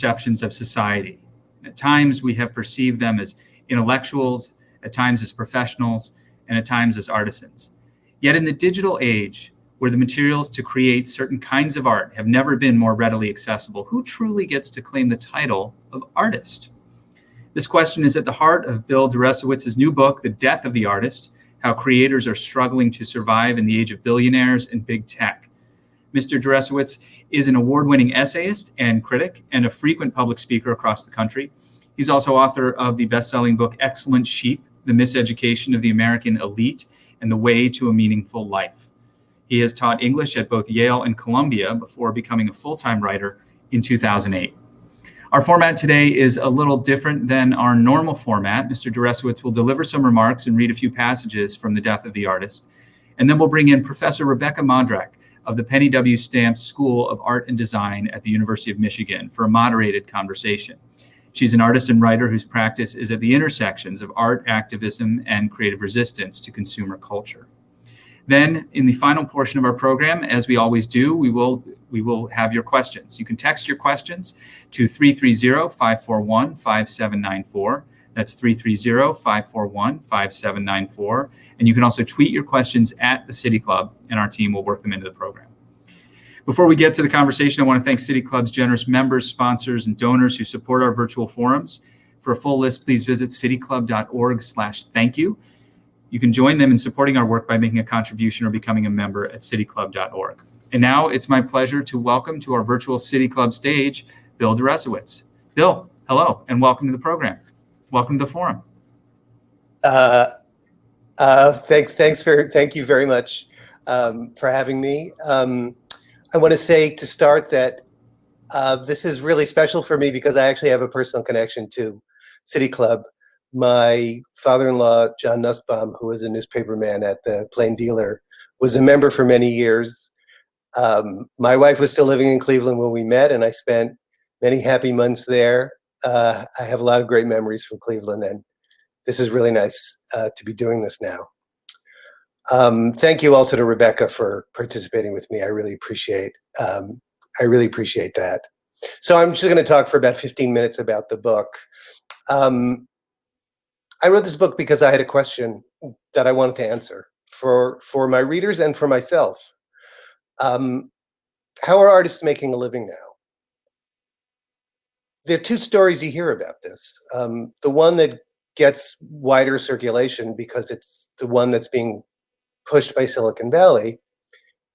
perceptions of society. At times, we have perceived them as intellectuals, at times as professionals, and at times as artisans. Yet in the digital age, where the materials to create certain kinds of art have never been more readily accessible, who truly gets to claim the title of artist? This question is at the heart of Bill Deresiewicz's new book, The Death of the Artist: How Creators Are Struggling to Survive in the Age of Billionaires and Big Tech. Mr. Deresiewicz is an award-winning essayist and critic and a frequent public speaker across the country. He's also author of the best-selling book, Excellent Sheep: The Miseducation of the American Elite and the Way to a Meaningful Life. He has taught English at both Yale and Columbia before becoming a full-time writer in 2008. Our format today is a little different than our normal format. Mr. Deresiewicz will deliver some remarks and read a few passages from The Death of the Artist. And then we'll bring in Professor Rebecca Modrak of the Penny W. Stamps School of Art and Design at the University of Michigan for a moderated conversation. She's an artist and writer whose practice is at the intersections of art, activism, and creative resistance to consumer culture. Then, in the final portion of our program, as we always do, we will have your questions. You can text your questions to 330-541-5794. That's 330-541-5794. And you can also tweet your questions at the City Club, and our team will work them into the program. Before we get to the conversation, I want to thank City Club's generous members, sponsors, and donors who support our virtual forums. For a full list, please visit cityclub.org/thank-you. You can join them in supporting our work by making a contribution or becoming a member at cityclub.org. And now it's my pleasure to welcome to our virtual City Club stage, Bill Deresiewicz. Bill, hello, and welcome to the program. Welcome to the forum. Thank you very much for having me. I want to say to start that this is really special for me because I actually have a personal connection to City Club. My father-in-law, John Nussbaum, who was a newspaperman at the Plain Dealer, was a member for many years. My wife was still living in Cleveland when we met, and I spent many happy months there. I have a lot of great memories from Cleveland, and this is really nice to be doing this now. Thank you also to Rebecca for participating with me. I really appreciate that. So I'm just going to talk for about 15 minutes about the book. I wrote this book because I had a question that I wanted to answer for my readers and for myself. How are artists making a living now? There are two stories you hear about this. The one that gets wider circulation because it's the one that's being pushed by Silicon Valley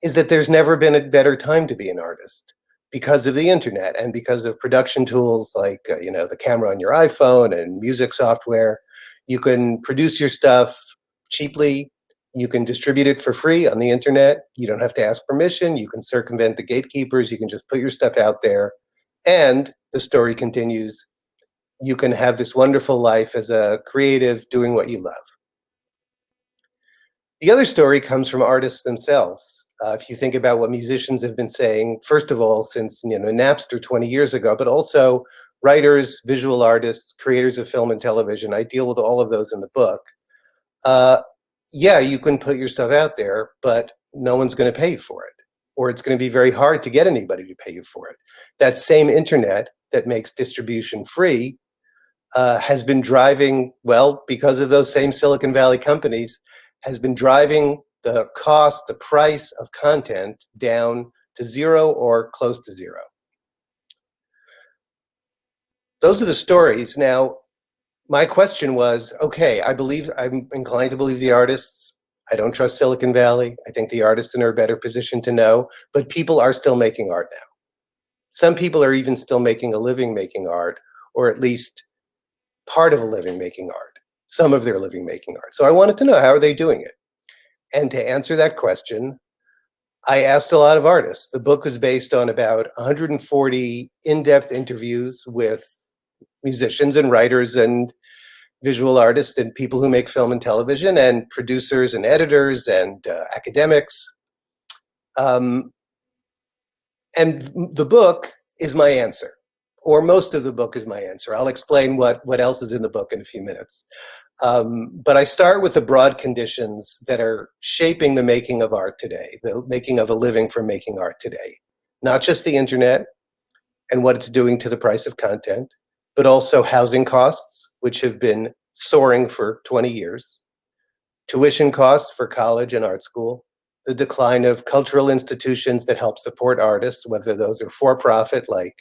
is that there's never been a better time to be an artist because of the internet and because of production tools like the camera on your iPhone and music software. You can produce your stuff cheaply. You can distribute it for free on the internet. You don't have to ask permission. You can circumvent the gatekeepers. You can just put your stuff out there. And the story continues. You can have this wonderful life as a creative doing what you love. The other story comes from artists themselves. If you think about what musicians have been saying, first of all, since Napster 20 years ago, but also writers, visual artists, creators of film and television. I deal with all of those in the book. Yeah, you can put your stuff out there, but no one's going to pay you for it, or it's going to be very hard to get anybody to pay you for it. That same internet that makes distribution free has been driving, well, because of those same Silicon Valley companies, has been driving the cost, the price of content down to zero or close to zero. Those are the stories. Now, my question was, okay, I'm inclined to believe the artists. I don't trust Silicon Valley. I think the artists are in a better position to know, but people are still making art now. Some people are even still making a living making art, or at least part of a living making art, some of their living making art. So I wanted to know, how are they doing it? And to answer that question, I asked a lot of artists. The book was based on about 140 in-depth interviews with musicians and writers and visual artists and people who make film and television and producers and editors and academics. And the book is my answer, or most of the book is my answer. I'll explain what else is in the book in a few minutes. But I start with the broad conditions that are shaping the making of art today, the making of a living from making art today. Not just the internet, and what it's doing to the price of content, but also housing costs, which have been soaring for 20 years, tuition costs for college and art school, the decline of cultural institutions that help support artists, whether those are for-profit like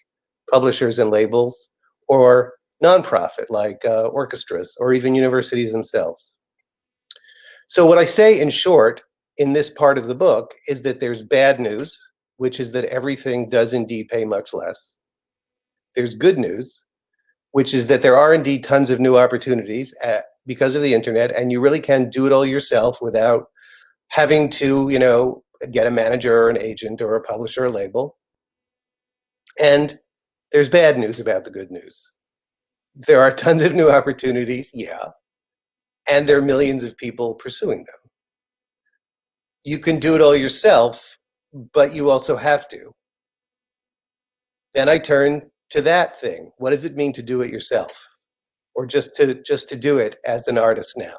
publishers and labels, or nonprofit like orchestras or even universities themselves. So what I say in short in this part of the book is that there's bad news, which is that everything does indeed pay much less. There's good news, which is that there are indeed tons of new opportunities because of the internet, and you really can do it all yourself without having to, get a manager or an agent or a publisher or label. And there's bad news about the good news. There are tons of new opportunities, yeah, and there are millions of people pursuing them. You can do it all yourself, but you also have to. Then I turn to that thing. What does it mean to do it yourself? Or just to do it as an artist now?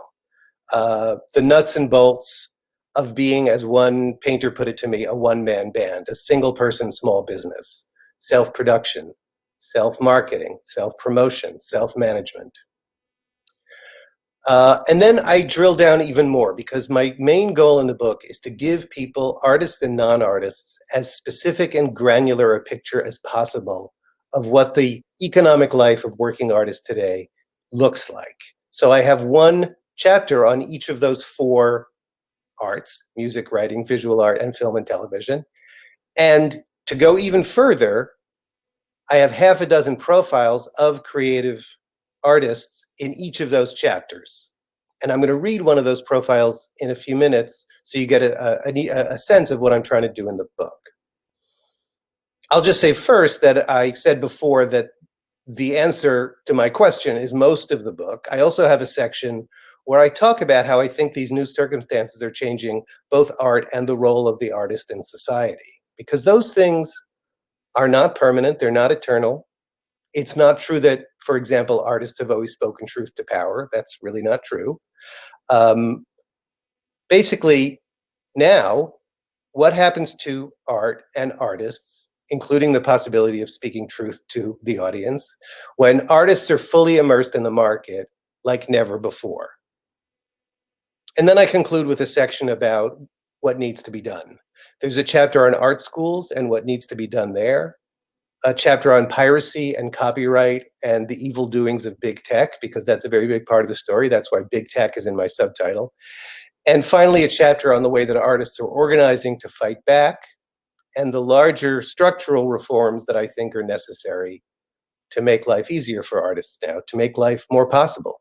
The nuts and bolts of being, as one painter put it to me, a one-man band, a single-person small business, self-production, self-marketing, self-promotion, self-management. And then I drill down even more because my main goal in the book is to give people, artists and non-artists, as specific and granular a picture as possible of what the economic life of working artists today looks like. So I have one chapter on each of those four arts: music, writing, visual art, and film and television. And to go even further, I have half a dozen profiles of creative artists in each of those chapters. And I'm going to read one of those profiles in a few minutes so you get a sense of what I'm trying to do in the book. I'll just say first that I said before that the answer to my question is most of the book. I also have a section where I talk about how I think these new circumstances are changing both art and the role of the artist in society, because those things are not permanent, they're not eternal. It's not true that, for example, artists have always spoken truth to power. That's really not true. Basically, now, what happens to art and artists, including the possibility of speaking truth to the audience, when artists are fully immersed in the market like never before? And then I conclude with a section about what needs to be done. There's a chapter on art schools and what needs to be done there, a chapter on piracy and copyright and the evil doings of big tech, because that's a very big part of the story. That's why big tech is in my subtitle. And finally, a chapter on the way that artists are organizing to fight back and the larger structural reforms that I think are necessary to make life easier for artists now, to make life more possible.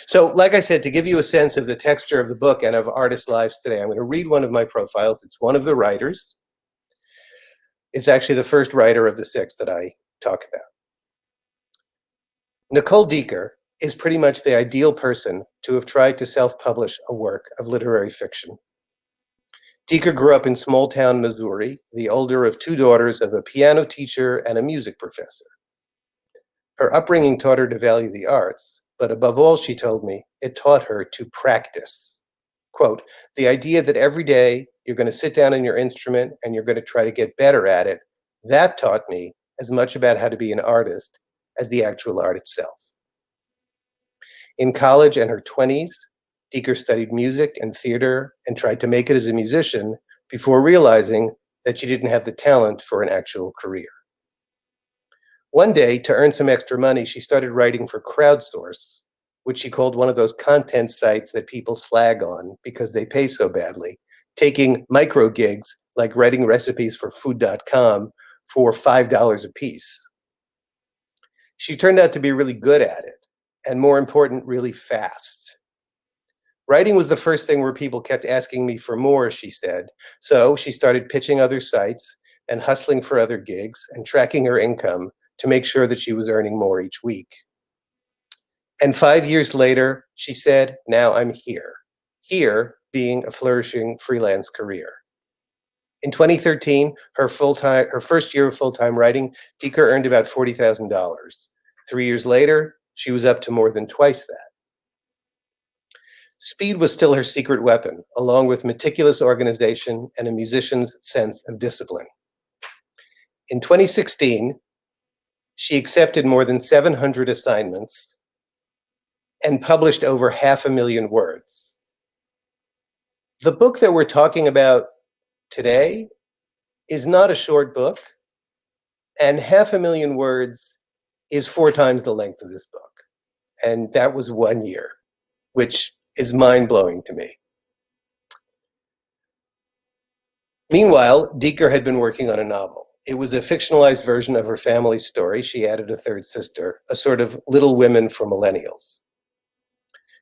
So, like I said, to give you a sense of the texture of the book and of artists' lives today, I'm going to read one of my profiles. It's one of the writers. It's actually the first writer of the six that I talk about. Nicole Decker is pretty much the ideal person to have tried to self-publish a work of literary fiction. Decker grew up in small-town Missouri, the older of two daughters of a piano teacher and a music professor. Her upbringing taught her to value the arts, but above all, she told me, it taught her to practice. Quote, the idea that every day you're going to sit down on your instrument and you're going to try to get better at it, that taught me as much about how to be an artist as the actual art itself. In college and her 20s, Decker studied music and theater and tried to make it as a musician before realizing that she didn't have the talent for an actual career. One day, to earn some extra money, she started writing for Crowdsource, which she called one of those content sites that people slag on because they pay so badly, taking micro gigs like writing recipes for food.com for $5 a piece. She turned out to be really good at it, and more important, really fast. Writing was the first thing where people kept asking me for more, she said. So she started pitching other sites and hustling for other gigs and tracking her income to make sure that she was earning more each week. And 5 years later, she said, now I'm here. Here being a flourishing freelance career. In 2013, her first year of full-time writing, Decker earned about $40,000. 3 years later, she was up to more than twice that. Speed was still her secret weapon, along with meticulous organization and a musician's sense of discipline. In 2016, she accepted more than 700 assignments and published over 500,000 words. The book that we're talking about today is not a short book, and 500,000 words is 4 times the length of this book. And that was 1 year, which is mind-blowing to me. Meanwhile, Dieker had been working on a novel. It was a fictionalized version of her family story. She added a third sister, a sort of Little Women for millennials.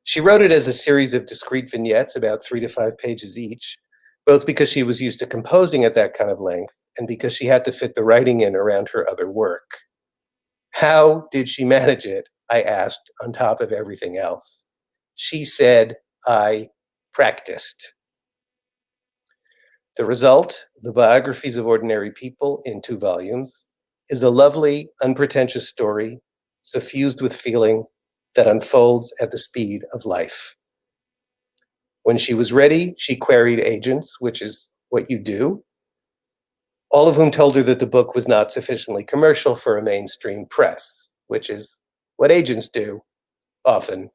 She wrote it as a series of discrete vignettes, about 3 to 5 pages each, both because she was used to composing at that kind of length and because she had to fit the writing in around her other work. How did she manage it? I asked, on top of everything else. She said, I practiced. The result, The Biographies of Ordinary People in 2 volumes, is a lovely, unpretentious story, suffused with feeling, that unfolds at the speed of life. When she was ready, she queried agents, which is what you do, all of whom told her that the book was not sufficiently commercial for a mainstream press, which is what agents do often.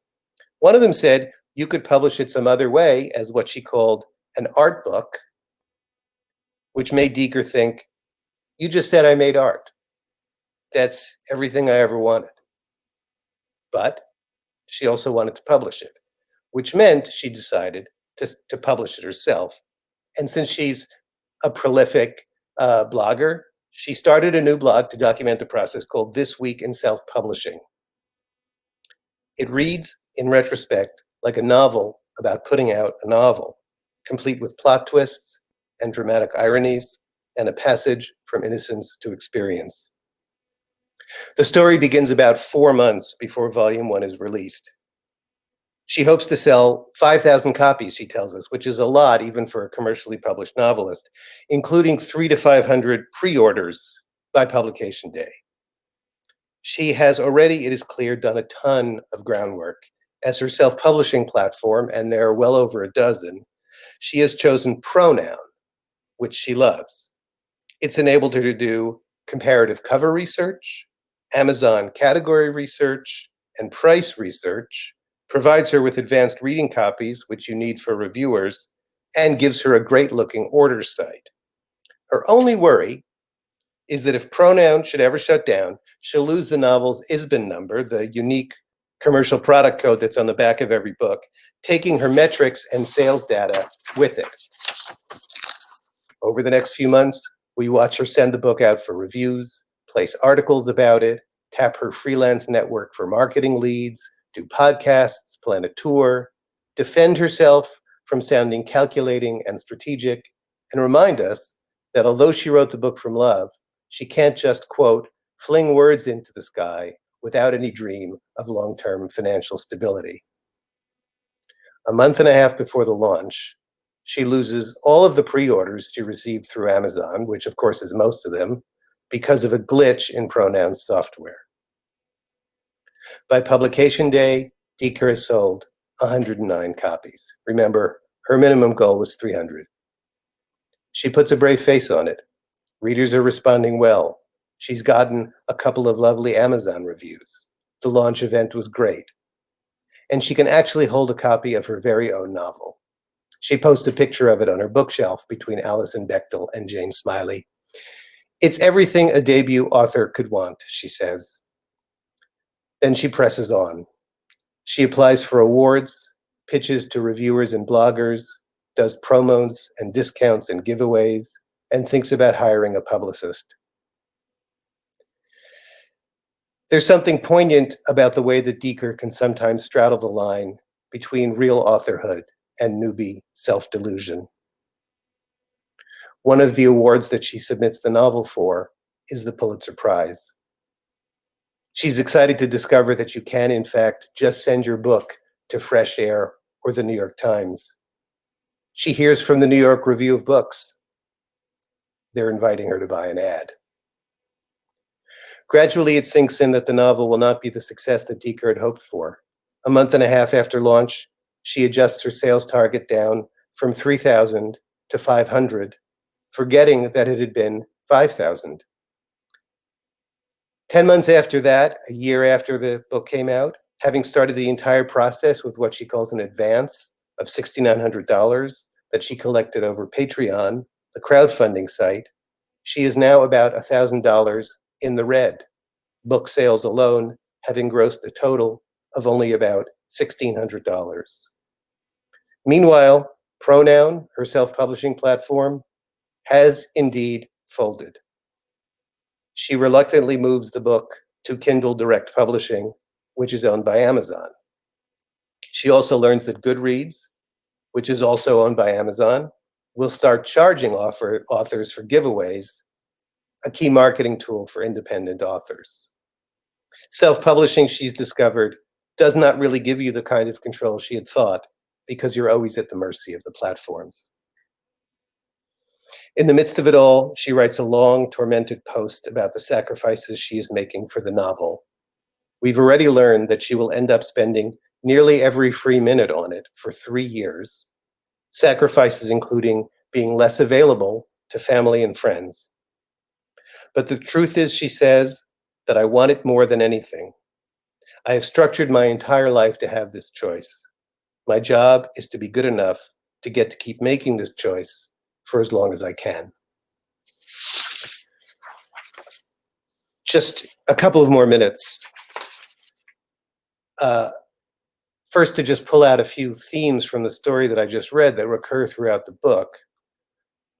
One of them said you could publish it some other way as what she called an art book, which made Dieker think, you just said I made art. That's everything I ever wanted. But she also wanted to publish it, which meant she decided to publish it herself. And since she's a prolific blogger, she started a new blog to document the process called This Week in Self-Publishing. It reads, in retrospect, like a novel about putting out a novel, complete with plot twists and dramatic ironies and a passage from innocence to experience. The story begins about 4 months before volume 1 is released. She hopes to sell 5,000 copies, she tells us, which is a lot even for a commercially published novelist, including 300 to 500 pre-orders by publication day. She has already, it is clear, done a ton of groundwork. As her self-publishing platform, and there are well over a dozen, she has chosen Pronoun, which she loves. It's enabled her to do comparative cover research, Amazon category research, and price research, provides her with advanced reading copies, which you need for reviewers, and gives her a great-looking order site. Her only worry is that if Pronoun should ever shut down, she'll lose the novel's ISBN number, the unique commercial product code that's on the back of every book, taking her metrics and sales data with it. Over the next few months, we watch her send the book out for reviews, place articles about it, tap her freelance network for marketing leads, do podcasts, plan a tour, defend herself from sounding calculating and strategic, and remind us that although she wrote the book from love, she can't just, quote, fling words into the sky without any dream of long-term financial stability. A month and a half before the launch, she loses all of the pre-orders she received through Amazon, which of course is most of them, because of a glitch in Pronoun's software. By publication day, Dieker has sold 109 copies. Remember, her minimum goal was 300. She puts a brave face on it. Readers are responding well. She's gotten a couple of lovely Amazon reviews. The launch event was great. And she can actually hold a copy of her very own novel. She posts a picture of it on her bookshelf between Alison Bechdel and Jane Smiley. It's everything a debut author could want, she says. Then she presses on. She applies for awards, pitches to reviewers and bloggers, does promos and discounts and giveaways, and thinks about hiring a publicist. There's something poignant about the way that Dieker can sometimes straddle the line between real authorhood and newbie self-delusion. One of the awards that she submits the novel for is the Pulitzer Prize. She's excited to discover that you can, in fact, just send your book to Fresh Air or the New York Times. She hears from the New York Review of Books. They're inviting her to buy an ad. Gradually, it sinks in that the novel will not be the success that Dieker had hoped for. A month and a half after launch, she adjusts her sales target down from 3,000 to 500, forgetting that it had been 5,000. 10 months after that, a year after the book came out, having started the entire process with what she calls an advance of $6,900 that she collected over Patreon, the crowdfunding site, she is now about $1,000 in the red, book sales alone having grossed a total of only about $1,600. Meanwhile, Pronoun, her self-publishing platform, has indeed folded. She reluctantly moves the book to Kindle Direct Publishing, which is owned by Amazon. She also learns that Goodreads, which is also owned by Amazon, will start charging authors for giveaways, a key marketing tool for independent authors. Self-publishing, she's discovered, does not really give you the kind of control she had thought, because you're always at the mercy of the platforms. In the midst of it all, she writes a long, tormented post about the sacrifices she is making for the novel. We've already learned that she will end up spending nearly every free minute on it for 3 years, sacrifices including being less available to family and friends. But the truth is, she says, that I want it more than anything. I have structured my entire life to have this choice. My job is to be good enough to get to keep making this choice for as long as I can. Just a couple of more minutes. First, to just pull out a few themes from the story that I just read that recur throughout the book.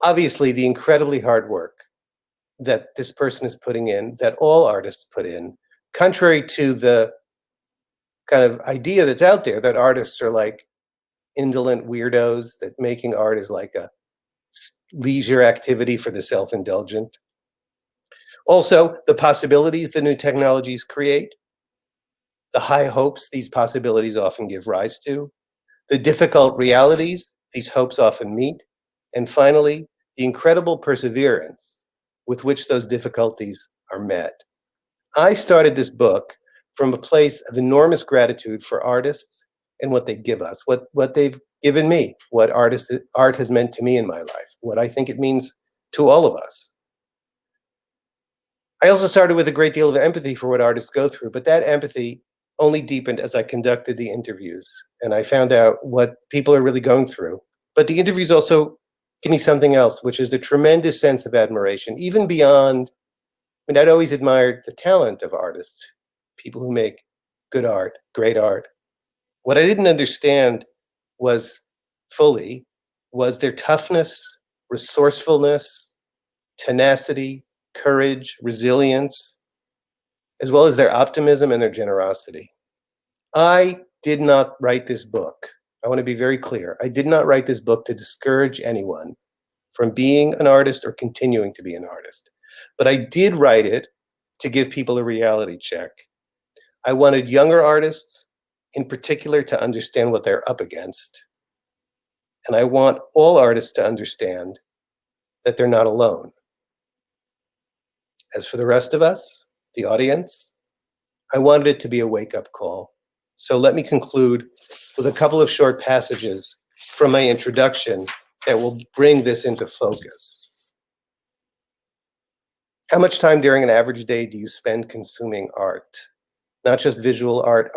Obviously, the incredibly hard work that this person is putting in, that all artists put in, contrary to the kind of idea that's out there that artists are like indolent weirdos, that making art is like a leisure activity for the self-indulgent. Also, the possibilities the new technologies create, the high hopes these possibilities often give rise to, the difficult realities these hopes often meet, and finally, the incredible perseverance with which those difficulties are met. I started this book from a place of enormous gratitude for artists and what they give us, what they've given me, what art has meant to me in my life, what I think it means to all of us. I also started with a great deal of empathy for what artists go through, but that empathy only deepened as I conducted the interviews and I found out what people are really going through. But the interviews also give me something else, which is a tremendous sense of admiration, even beyond, I mean, I'd always admired the talent of artists, people who make good art, great art. What I didn't understand was their toughness, resourcefulness, tenacity, courage, resilience, as well as their optimism and their generosity. I did not write this book. I want to be very clear. I did not write this book to discourage anyone from being an artist or continuing to be an artist. But I did write it to give people a reality check. I wanted younger artists, in particular, to understand what they're up against. And I want all artists to understand that they're not alone. As for the rest of us, the audience, I wanted it to be a wake-up call. So let me conclude with a couple of short passages from my introduction that will bring this into focus. How much time during an average day do you spend consuming art? Not just visual art,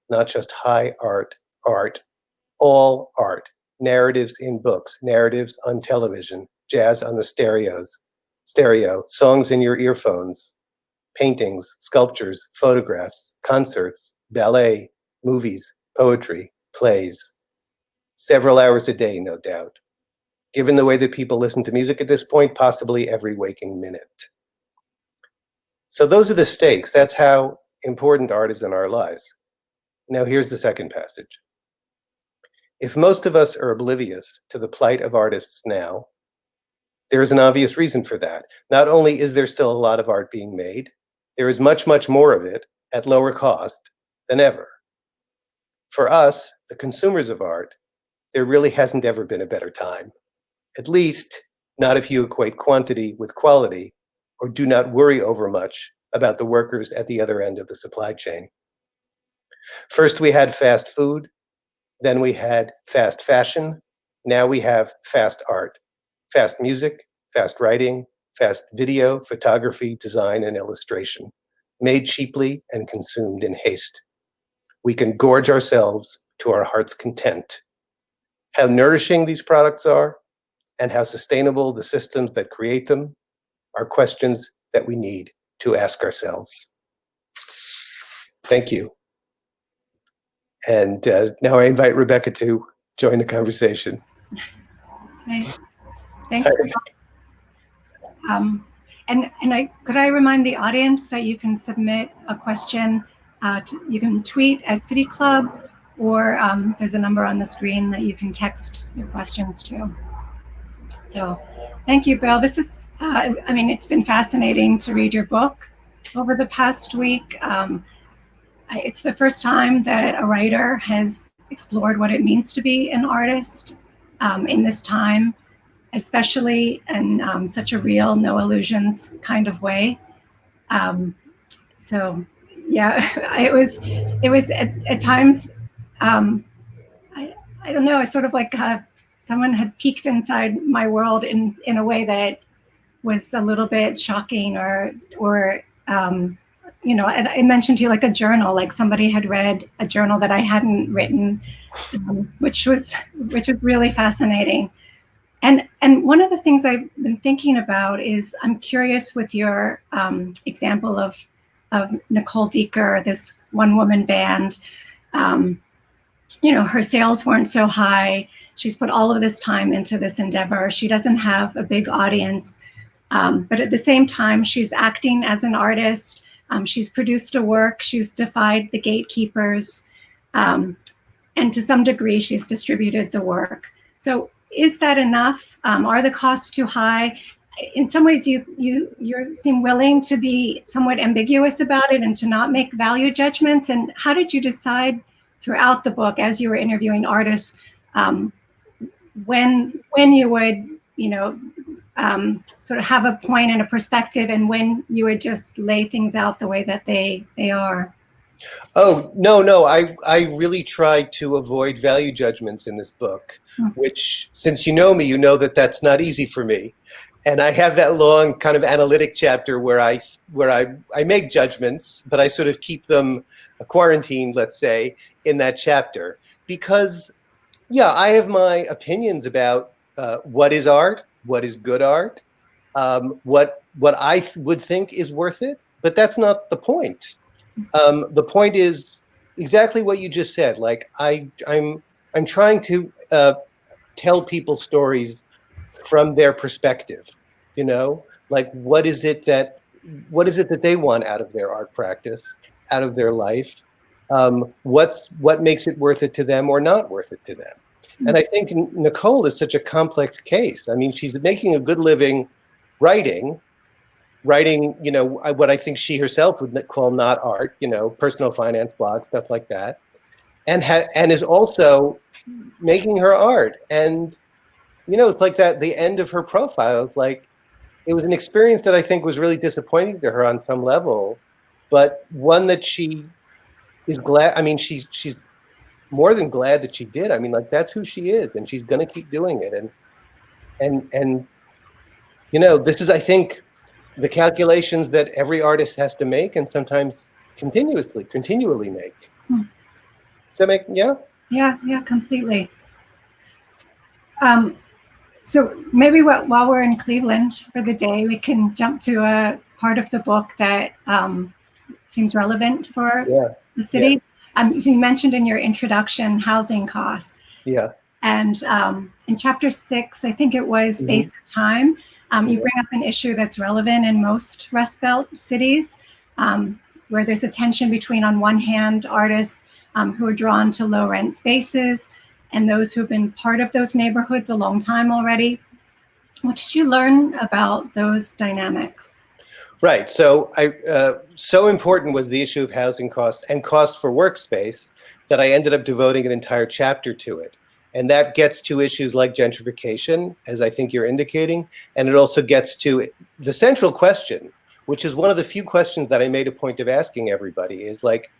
not just high art, all art. Narratives in books, narratives on television, jazz on the stereo, songs in your earphones, paintings, sculptures, photographs, concerts, ballet, movies, poetry, plays. Several hours a day, no doubt. Given the way that people listen to music at this point, possibly every waking minute. So those are the stakes. That's how important art is in our lives. Now here's the second passage. If most of us are oblivious to the plight of artists now, there is an obvious reason for that. Not only is there still a lot of art being made, there is much, much more of it at lower cost than ever. For us, the consumers of art, there really hasn't ever been a better time. At least, not if you equate quantity with quality, or do not worry over much about the workers at the other end of the supply chain. First, we had fast food, then we had fast fashion, now we have fast art, fast music, fast writing, fast video, photography, design, and illustration. made cheaply and consumed in haste. We can gorge ourselves to our heart's content. How nourishing these products are and how sustainable the systems that create them are questions that we need to ask ourselves. Thank you. And now I invite Rebecca to join the conversation. Thanks. Could I remind the audience that you can submit a question, you can tweet at City Club, or there's a number on the screen that you can text your questions to. So thank you, Bill. This is, it's been fascinating to read your book over the past week. It's the first time that a writer has explored what it means to be an artist in this time, especially in such a real, no illusions kind of way. So yeah, it was at times, I don't know, it's sort of like someone had peeked inside my world in a way that was a little bit shocking, or I mentioned to you like a journal, like somebody had read a journal that I hadn't written, which was really fascinating. And one of the things I've been thinking about is, I'm curious with your example of Nicole Deaker, this one-woman band. Her sales weren't so high. She's put all of this time into this endeavor. She doesn't have a big audience, but at the same time, she's acting as an artist. She's produced a work. She's defied the gatekeepers, and to some degree, she's distributed the work. So, is that enough? Are the costs too high? In some ways, you seem willing to be somewhat ambiguous about it and to not make value judgments. And how did you decide throughout the book, as you were interviewing artists, when you would, sort of have a point and a perspective, and when you would just lay things out the way that they are? Oh, no. I really tried to avoid value judgments in this book, which, since you know me, you know that that's not easy for me. And I have that long kind of analytic chapter where I make judgments, but I sort of keep them quarantined, let's say, in that chapter. Because, yeah, I have my opinions about what is art, what is good art, what I would think is worth it, but that's not the point. The point is exactly what you just said. Like I'm trying to tell people stories from their perspective. Like what is it that they want out of their art practice, out of their life? What makes it worth it to them or not worth it to them? And I think Nicole is such a complex case. I mean, she's making a good living writing, what I think she herself would call not art, personal finance blogs, stuff like that, and is also making her art. And, it's like that, the end of her profile is like, it was an experience that I think was really disappointing to her on some level, but one that she is glad, she's more than glad that she did. I mean, like, that's who she is, and she's going to keep doing it. And this is, I think, the calculations that every artist has to make, and sometimes continually make. Does that make, yeah? Yeah, completely. So maybe while we're in Cleveland for the day, we can jump to a part of the book that seems relevant for the city. Yeah. So you mentioned in your introduction housing costs. Yeah. And in chapter 6, I think it was Space of Time, you bring up an issue that's relevant in most Rust Belt cities, where there's a tension between, on one hand, artists who are drawn to low rent spaces and those who've been part of those neighborhoods a long time already. What did you learn about those dynamics? Right. So so important was the issue of housing costs and costs for workspace that I ended up devoting an entire chapter to it. And that gets to issues like gentrification, as I think you're indicating. And it also gets to the central question, which is one of the few questions that I made a point of asking everybody, is like,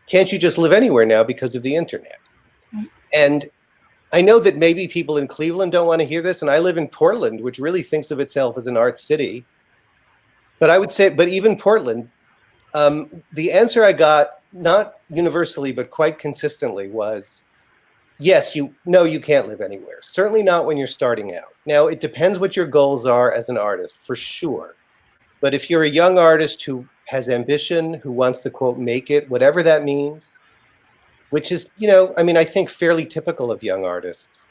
can't you just live anywhere now because of the internet? And I know that maybe people in Cleveland don't want to hear this, and I live in Portland, which really thinks of itself as an art city. But I would say, but even Portland, The answer I got, not universally, but quite consistently, was yes, you can't live anywhere. Certainly not when you're starting out. Now, it depends what your goals are as an artist, for sure. But if you're a young artist who has ambition, who wants to, quote, make it, whatever that means, which is, I think fairly typical of young artists,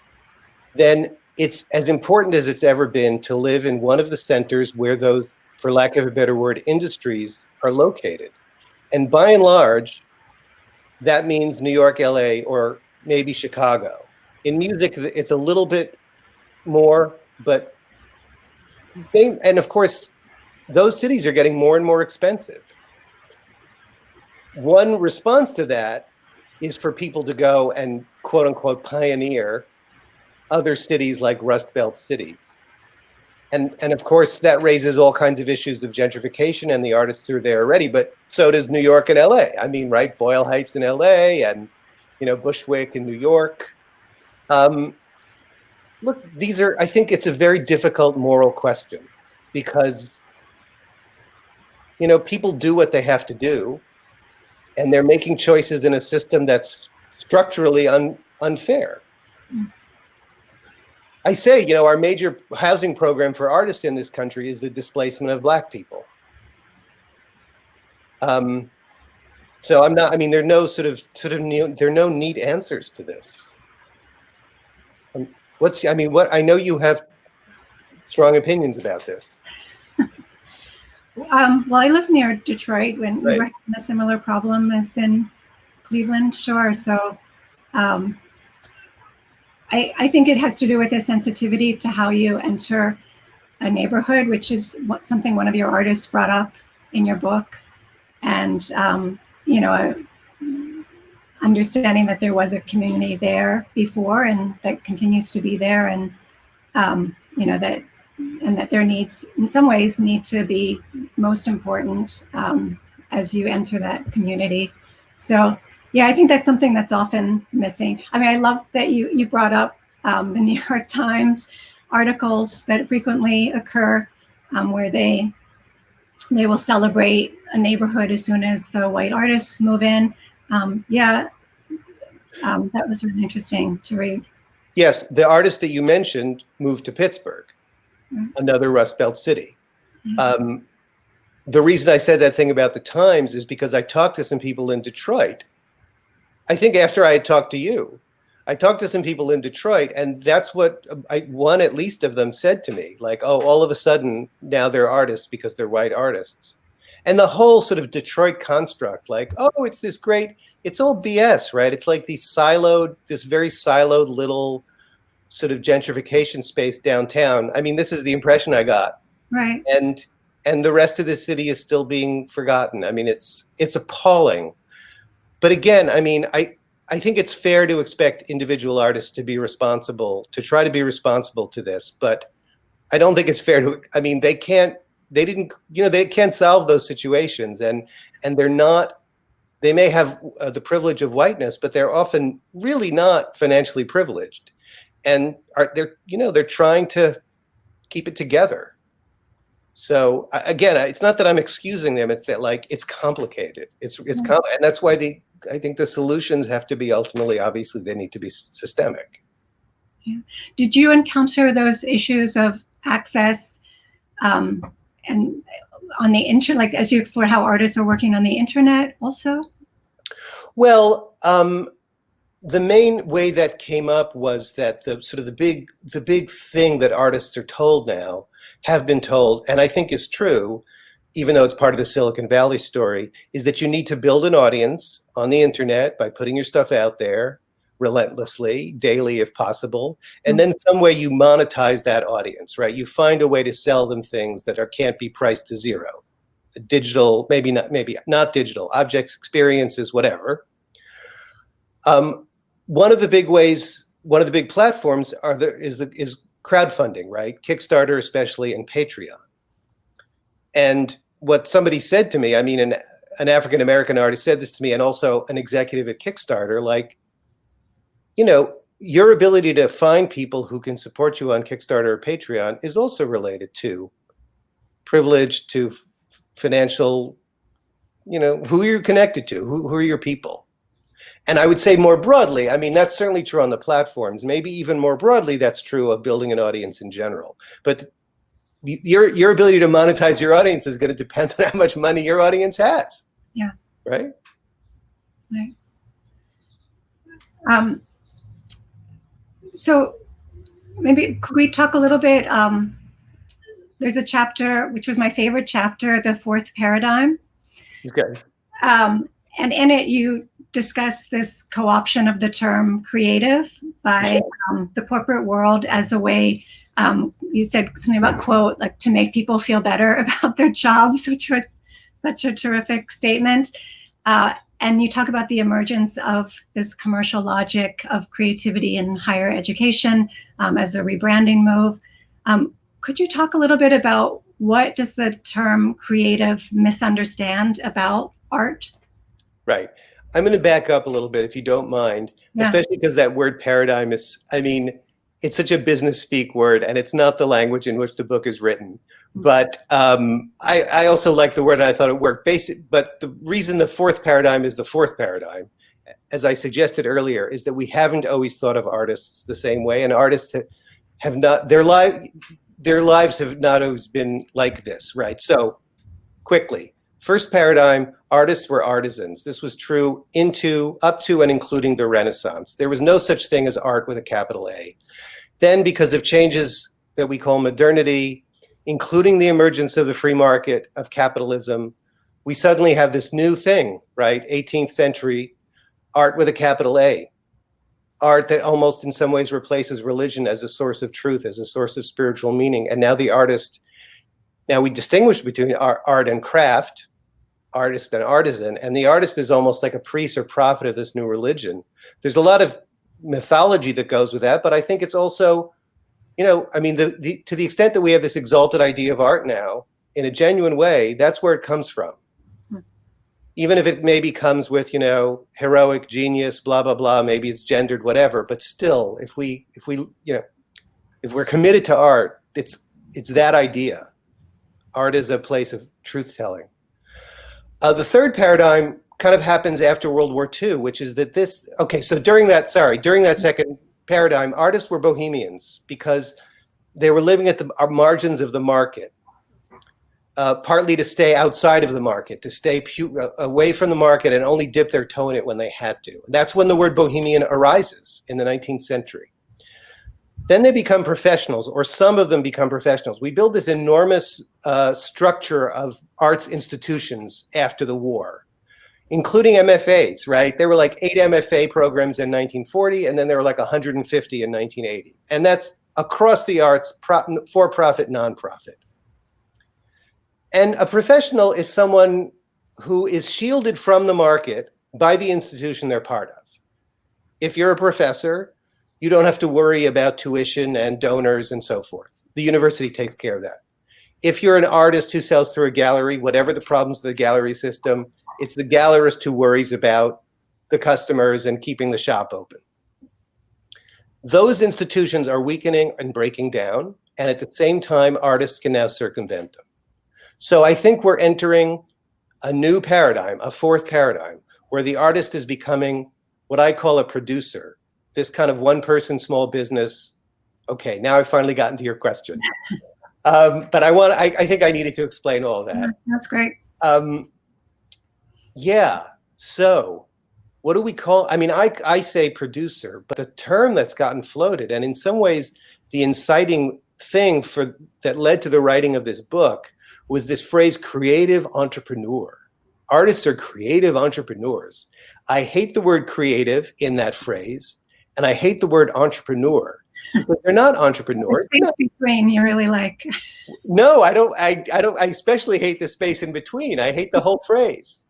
then it's as important as it's ever been to live in one of the centers where those, for lack of a better word, industries are located. And by and large, that means New York, LA, or maybe Chicago. In music, it's a little bit more, but and of course, those cities are getting more and more expensive. One response to that is for people to go and, quote unquote, pioneer other cities like Rust Belt cities. And of course, that raises all kinds of issues of gentrification, and the artists who are there already, but so does New York and LA. I mean, right, Boyle Heights in LA, and Bushwick in New York. Look, I think it's a very difficult moral question, because people do what they have to do, and they're making choices in a system that's structurally unfair. I say, our major housing program for artists in this country is the displacement of Black people. So I'm not. I mean, there are no there are no neat answers to this. I know you have strong opinions about this. Well, I live near Detroit when we were having a similar problem as in Cleveland, sure. So I think it has to do with a sensitivity to how you enter a neighborhood, which is something one of your artists brought up in your book. And, understanding that there was a community there before and that continues to be there, and, that their needs in some ways need to be most important as you enter that community. So, yeah, I think that's something that's often missing. I mean, I love that you brought up the New York Times articles that frequently occur where they will celebrate a neighborhood as soon as the white artists move in. That was really interesting to read. Yes, the artist that you mentioned moved to Pittsburgh, another Rust Belt city. The reason I said that thing about the Times is because I talked to some people in Detroit. I think after I had talked to you, I talked to some people in Detroit, and that's what one at least of them said to me, like, oh, all of a sudden now they're artists because they're white artists. And the whole sort of Detroit construct, like, oh, it's this great, it's all BS, right? It's like this very siloed little sort of gentrification space downtown. I mean, this is the impression I got. Right. And the rest of the city is still being forgotten. I mean, it's appalling. But again, I mean, I think it's fair to expect individual artists to try to be responsible to this, but I don't think it's fair they can't solve those situations, and they may have the privilege of whiteness, but they're often really not financially privileged, and they're trying to keep it together. So again, it's not that I'm excusing them. It's that, like, it's complicated. And that's why I think the solutions have to be ultimately, obviously, they need to be systemic. Yeah. Did you encounter those issues of access and on the internet, like as you explore how artists are working on the internet also? Well, the main way that came up was that the big thing that artists are have been told, and I think is true, even though it's part of the Silicon Valley story, is that you need to build an audience on the internet by putting your stuff out there relentlessly, daily if possible, and then some way you monetize that audience, right? You find a way to sell them things that can't be priced to zero. Digital, maybe not digital, objects, experiences, whatever. One of the big platforms is crowdfunding, right? Kickstarter especially, and Patreon. And what somebody said to me, I mean, an African-American artist said this to me, and also an executive at Kickstarter, like, your ability to find people who can support you on Kickstarter or Patreon is also related to privilege, to financial who are you connected to? Who are your people? And I would say more broadly, I mean, that's certainly true on the platforms. Maybe even more broadly, that's true of building an audience in general. But your ability to monetize your audience is going to depend on how much money your audience has. Yeah. Right? Right. So maybe could we talk a little bit, there's a chapter, which was my favorite chapter, The Fourth Paradigm. Okay. And in it, you discuss this co-option of the term creative by the corporate world as a way, you said something about, quote, like to make people feel better about their jobs, which was such a terrific statement. And you talk about the emergence of this commercial logic of creativity in higher education as a rebranding move. Could you talk a little bit about what does the term creative misunderstand about art? Right. I'm going to back up a little bit, if you don't mind, especially because that word paradigm is, I mean, it's such a business speak word, and it's not the language in which the book is written. But I also like the word, and I thought it worked. But the reason the fourth paradigm is the fourth paradigm, as I suggested earlier, is that we haven't always thought of artists the same way, and artists have not, their lives have not always been like this, right? So quickly, first paradigm, artists were artisans. This was true up to and including the Renaissance. There was no such thing as art with a capital A. Then, because of changes that we call modernity, including the emergence of the free market, of capitalism, we suddenly have this new thing, right? 18th century art with a capital A. Art that almost in some ways replaces religion as a source of truth, as a source of spiritual meaning. And now we distinguish between art and craft, artist and artisan, and the artist is almost like a priest or prophet of this new religion. There's a lot of mythology that goes with that, but I think it's also, I mean, to the extent that we have this exalted idea of art now, in a genuine way, that's where it comes from. Even if it maybe comes with, heroic genius, blah, blah, blah, maybe it's gendered, whatever, but still, if we're committed to art, it's that idea. Art is a place of truth-telling. The third paradigm kind of happens after World War II, which is that during that second paradigm, artists were bohemians because they were living at the margins of the market, partly to stay outside of the market, to stay away from the market and only dip their toe in it when they had to. And that's when the word bohemian arises in the 19th century. Then they become professionals, or some of them become professionals. We build this enormous structure of arts institutions after the war, including MFAs, right? There were like 8 MFA programs in 1940, and then there were like 150 in 1980. And that's across the arts, for-profit, nonprofit. And a professional is someone who is shielded from the market by the institution they're part of. If you're a professor, you don't have to worry about tuition and donors and so forth. The university takes care of that. If you're an artist who sells through a gallery, whatever the problems of the gallery system, it's the gallerist who worries about the customers and keeping the shop open. Those institutions are weakening and breaking down, and at the same time, artists can now circumvent them. So I think we're entering a new paradigm, a fourth paradigm, where the artist is becoming what I call a producer. This kind of one-person small business. Okay, now I've finally gotten to your question. But I think I needed to explain all of that. That's great. Yeah, so what do we call, I mean, I say producer, but the term that's gotten floated, and in some ways, the inciting thing that led to the writing of this book was this phrase, creative entrepreneur. Artists are creative entrepreneurs. I hate the word creative in that phrase. And I hate the word entrepreneur, but they're not entrepreneurs. The space between you really like. No, I don't. I especially hate the space in between. I hate the whole phrase.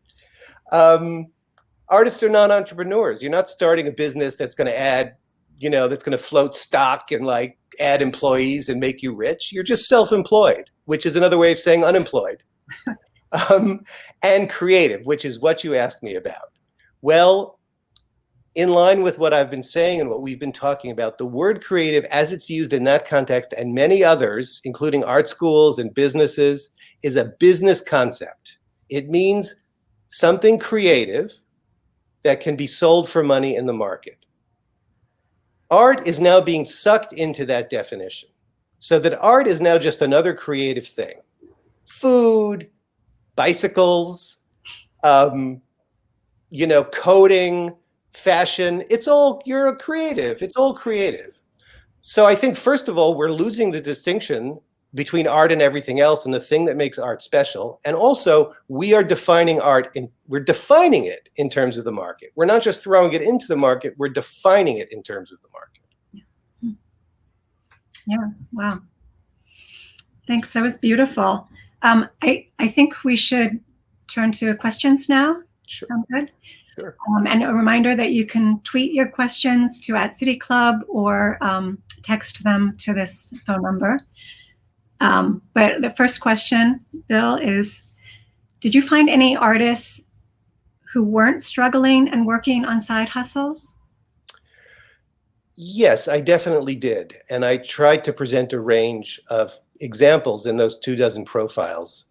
Artists are not entrepreneurs. You're not starting a business that's going to add, that's going to float stock and like add employees and make you rich. You're just self-employed, which is another way of saying unemployed. And creative, which is what you asked me about. Well, in line with what I've been saying and what we've been talking about, the word creative as it's used in that context and many others, including art schools and businesses, is a business concept. It means something creative that can be sold for money in the market. Art is now being sucked into that definition, so that art is now just another creative thing. Food, bicycles, coding, fashion, you're a creative. It's all creative. So I think, first of all, we're losing the distinction between art and everything else and the thing that makes art special. And also, we are defining we're defining it in terms of the market. We're not just throwing it into the market, we're defining it in terms of the market. Yeah, wow. Thanks, that was beautiful. I think we should turn to questions now. Sure. Sound good? Sure. And a reminder that you can tweet your questions to @CityClub or text them to this phone number. But the first question, Bill, is, did you find any artists who weren't struggling and working on side hustles? Yes, I definitely did. And I tried to present a range of examples in those 24 profiles.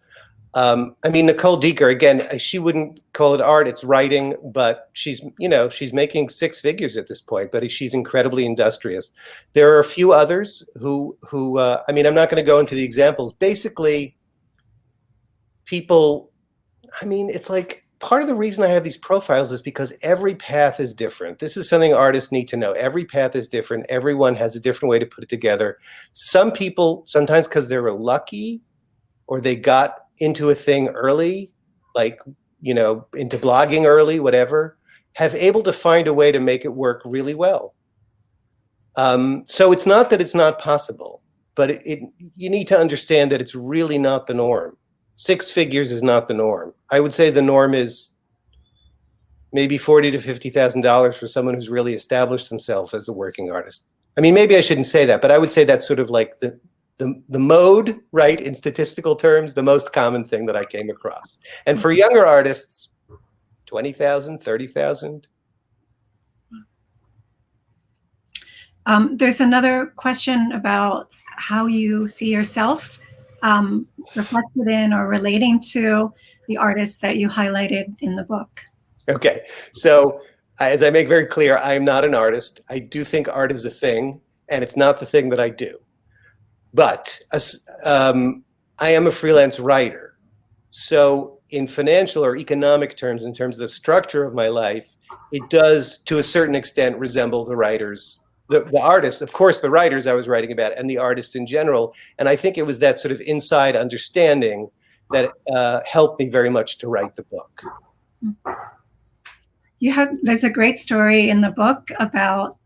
Nicole Deeker, again, she wouldn't call it art, it's writing, but she's making 6 figures at this point, but she's incredibly industrious. There are a few others who I'm not going to go into the examples. Basically, people, it's like, part of the reason I have these profiles is because every path is different. This is something artists need to know. Every path is different. Everyone has a different way to put it together. Some people, sometimes because they were lucky or they got into a thing early, like, into blogging early, whatever, have able to find a way to make it work really well. So it's not that it's not possible, but you need to understand that it's really not the norm. 6 figures is not the norm. I would say the norm is maybe $40,000 to $50,000 for someone who's really established themselves as a working artist. Maybe I shouldn't say that, but I would say that's sort of like the mode, right, in statistical terms, the most common thing that I came across. And for younger artists, 20,000, 30,000. There's another question about how you see yourself reflected in or relating to the artists that you highlighted in the book. Okay, so as I make very clear, I am not an artist. I do think art is a thing, and it's not the thing that I do. But I am a freelance writer. So in financial or economic terms, in terms of the structure of my life, it does, to a certain extent, resemble the writers, the artists, of course, the writers I was writing about, and the artists in general. And I think it was that sort of inside understanding that helped me very much to write the book. There's a great story in the book about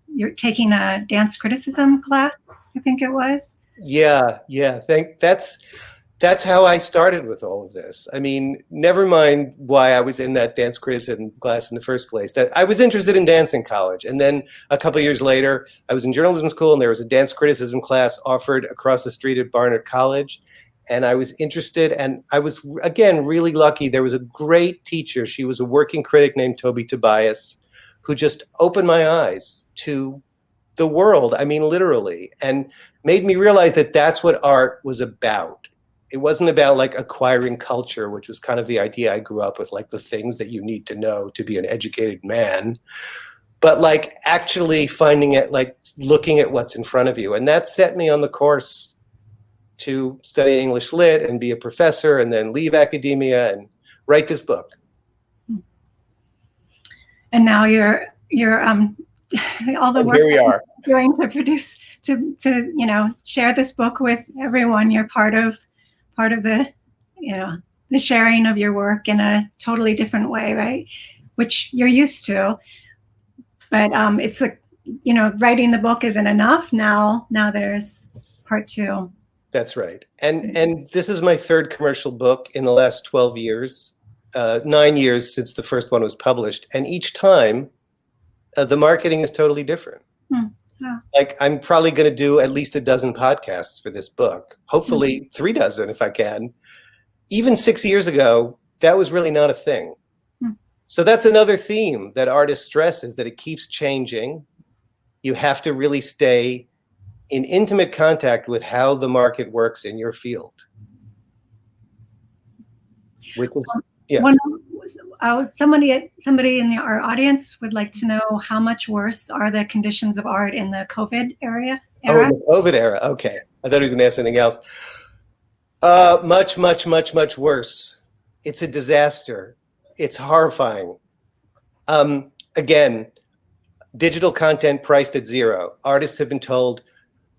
you're taking a dance criticism class, I think it was. Yeah. That's how I started with all of this. Never mind why I was in that dance criticism class in the first place. That I was interested in dance in college. And then a couple of years later, I was in journalism school and there was a dance criticism class offered across the street at Barnard College. And I was interested, and I was, again, really lucky. There was a great teacher. She was a working critic named Toby Tobias, who just opened my eyes to the world, literally, and made me realize that that's what art was about. It wasn't about like acquiring culture, which was kind of the idea I grew up with, like the things that you need to know to be an educated man, but like actually finding it, like looking at what's in front of you. And that set me on the course to study English Lit and be a professor and then leave academia and write this book. And now you're all the work here we are doing to produce, to share this book with everyone. You're part of the, the sharing of your work in a totally different way, right? Which you're used to, but it's writing the book isn't enough. Now there's part 2. That's right. And this is my 3rd commercial book in the last 12 years, 9 years since the first one was published. And each time the marketing is totally different. Yeah. Like I'm probably going to do at least a dozen podcasts for this book, hopefully 3 dozen if I can. Even 6 years ago, that was really not a thing. So that's another theme that artists stress, is that it keeps changing. You have to really stay in intimate contact with how the market works in your field. Which is, yeah. somebody in our audience would like to know how much worse are the conditions of art in the COVID era? Oh, in the COVID era. Okay. I thought he was going to ask anything else. Much, much, much, much worse. It's a disaster. It's horrifying. Again, digital content priced at zero. Artists have been told,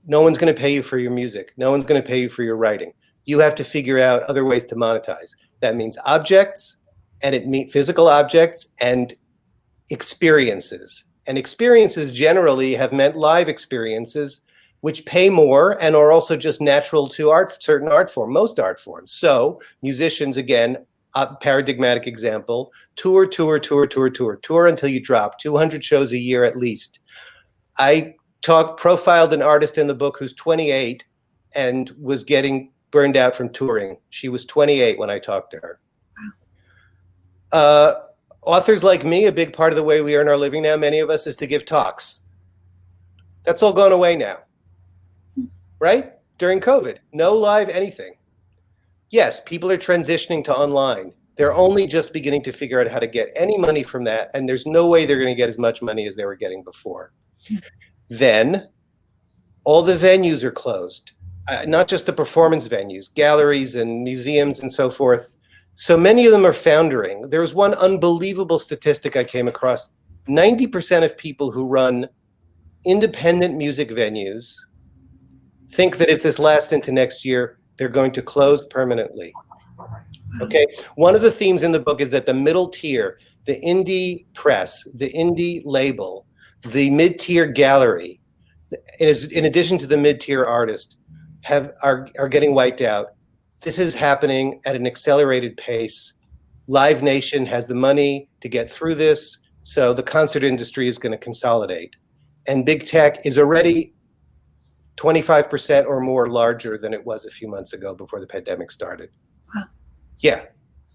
no one's going to pay you for your music. No one's going to pay you for your writing. You have to figure out other ways to monetize. That means objects, and it means physical objects and experiences. And experiences generally have meant live experiences, which pay more and are also just natural to certain art form, most art forms. So musicians, again, a paradigmatic example, tour until you drop, 200 shows a year at least. I profiled an artist in the book who's 28 and was getting burned out from touring. She was 28 when I talked to her. Authors like me, a big part of the way we earn our living now, many of us, is to give talks. That's all gone away now, right? During COVID, no live anything. Yes, people are transitioning to online. They're only just beginning to figure out how to get any money from that, and there's no way they're going to get as much money as they were getting before. Then, all the venues are closed, not just the performance venues, galleries and museums and so forth. So many of them are foundering. There was one unbelievable statistic I came across. 90% of people who run independent music venues think that if this lasts into next year, they're going to close permanently. Okay, one of the themes in the book is that the middle tier, the indie press, the indie label, the mid-tier gallery, in addition to the mid-tier artist, are getting wiped out. This is happening at an accelerated pace. Live Nation has the money to get through this, so the concert industry is going to consolidate. And big tech is already 25% or more larger than it was a few months ago before the pandemic started. Wow. Yeah,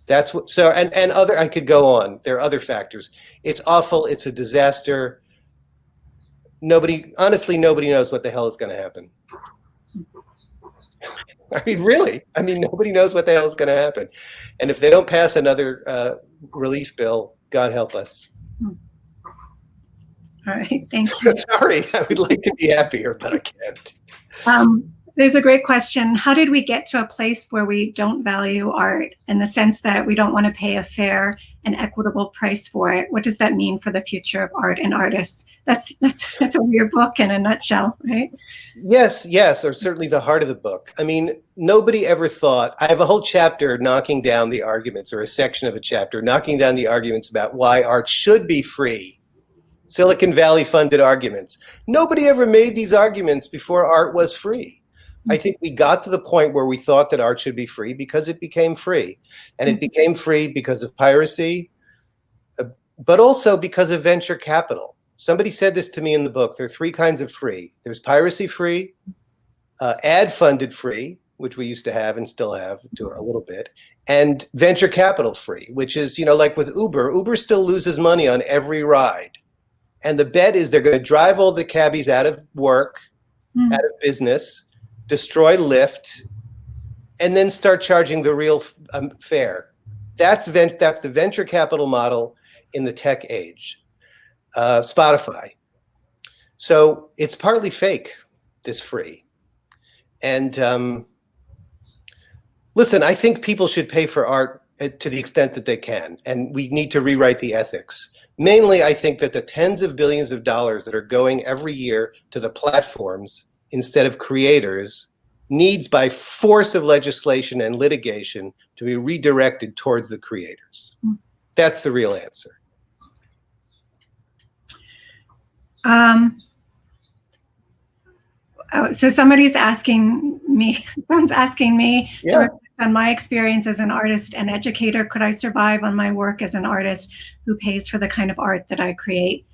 that's what. So and other, I could go on. There are other factors. It's awful. It's a disaster. Honestly, nobody knows what the hell is going to happen. I mean, really. I mean, nobody knows what the hell is going to happen. And if they don't pass another relief bill, God help us. All right, thank you. Sorry, I would like to be happier, but I can't. There's a great question. How did we get to a place where we don't value art in the sense that we don't want to pay a fair and equitable price for it? What does that mean for the future of art and artists? That's a weird book in a nutshell, right? Yes, or certainly the heart of the book. I mean, nobody ever thought, I have a whole chapter knocking down the arguments, or a section of a chapter knocking down the arguments about why art should be free. Silicon Valley funded arguments. Nobody ever made these arguments before art was free. I think we got to the point where we thought that art should be free because it became free. And it became free because of piracy, but also because of venture capital. Somebody said this to me in the book. There are three kinds of free. There's piracy free, ad funded free, which we used to have and still have to a little bit, and venture capital free, which is, like with Uber. Uber still loses money on every ride. And the bet is they're going to drive all the cabbies out of work, out of business, destroy Lyft, and then start charging the real fare. That's the venture capital model in the tech age. Spotify. So it's partly fake, this free. And listen, I think people should pay for art to the extent that they can, and we need to rewrite the ethics. Mainly, I think that the tens of billions of dollars that are going every year to the platforms instead of creators needs, by force of legislation and litigation, to be redirected towards the creators. That's the real answer. So someone's asking me Yeah. to reflect on my experience as an artist and educator. Could I survive on my work as an artist who pays for the kind of art that I create?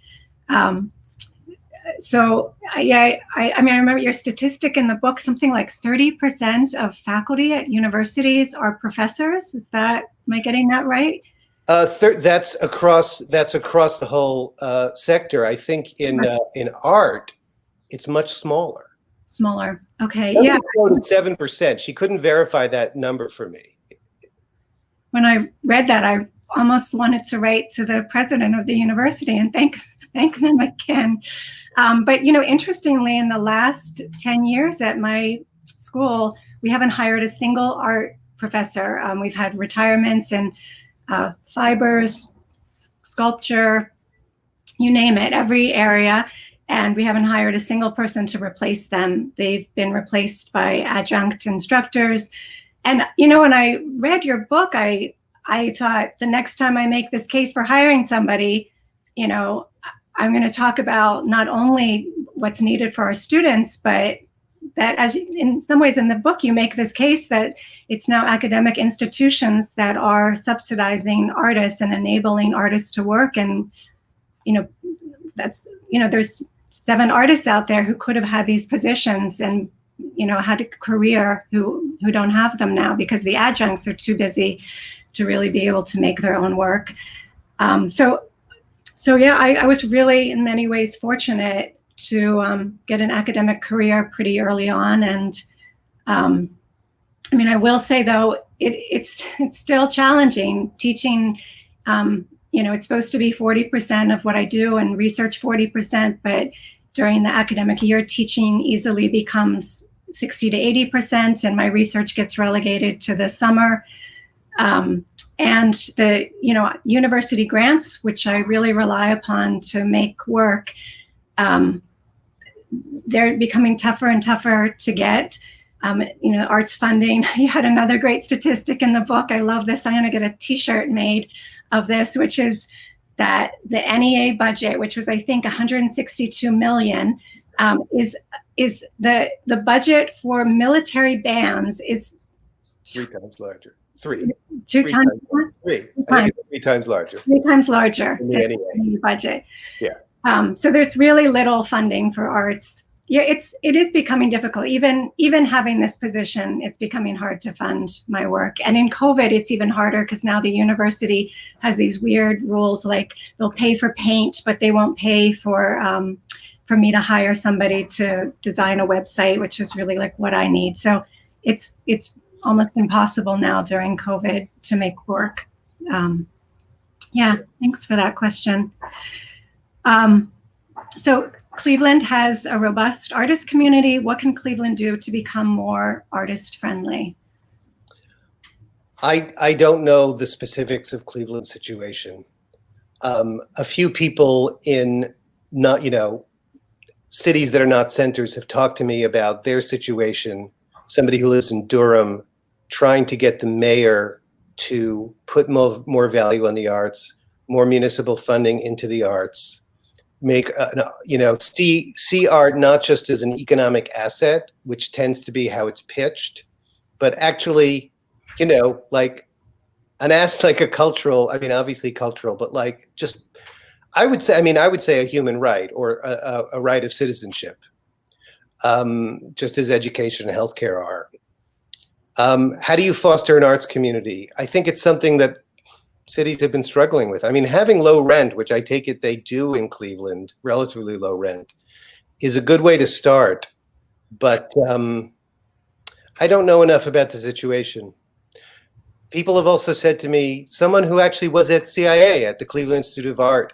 So yeah, I mean, I remember your statistic in the book, something like 30% of faculty at universities are professors. Am I getting that right? That's across the whole sector. I think in art, it's much smaller. Smaller. Okay. Somebody Yeah. quoted 7%. She couldn't verify that number for me. When I read that, I almost wanted to write to the president of the university and thank them again. But, interestingly, in the last 10 years at my school, we haven't hired a single art professor. We've had retirements in fibers, sculpture, you name it, every area. And we haven't hired a single person to replace them. They've been replaced by adjunct instructors. And, when I read your book, I thought the next time I make this case for hiring somebody, I'm going to talk about not only what's needed for our students, but that as in some ways in the book, you make this case that it's now academic institutions that are subsidizing artists and enabling artists to work. And, there's 7 artists out there who could have had these positions and, had a career who don't have them now because the adjuncts are too busy to really be able to make their own work. So yeah, I was really in many ways fortunate to get an academic career pretty early on. And I will say though, it's still challenging teaching. It's supposed to be 40% of what I do and research 40%, but during the academic year, teaching easily becomes 60 to 80%, and my research gets relegated to the summer. And the university grants, which I really rely upon to make work, they're becoming tougher and tougher to get. Arts funding. You had another great statistic in the book. I love this. I'm going to get a T-shirt made of this, which is that the NEA budget, which was I think 162 million, is the budget for military bands is 3 times larger. Three times larger. 3 times larger than the NEA budget. Yeah. So there's really little funding for arts. Yeah, it is becoming difficult. Even having this position, it's becoming hard to fund my work. And in COVID, it's even harder because now the university has these weird rules, like they'll pay for paint, but they won't pay for me to hire somebody to design a website, which is really like what I need. So it's almost impossible now during COVID to make work. Yeah, thanks for that question. So Cleveland has a robust artist community. What can Cleveland do to become more artist friendly? I don't know the specifics of Cleveland's situation. A few people in cities that are not centers have talked to me about their situation. Somebody who lives in Durham trying to get the mayor to put more value on the arts, more municipal funding into the arts. Make see art not just as an economic asset, which tends to be how it's pitched, but actually, like a cultural. Obviously cultural, but like just, I would say a human right or a right of citizenship, just as education and healthcare are. How do you foster an arts community? I think it's something that cities have been struggling with. Having low rent, which I take it they do in Cleveland, relatively low rent, is a good way to start. But I don't know enough about the situation. People have also said to me, someone who actually was at CIA, at the Cleveland Institute of Art,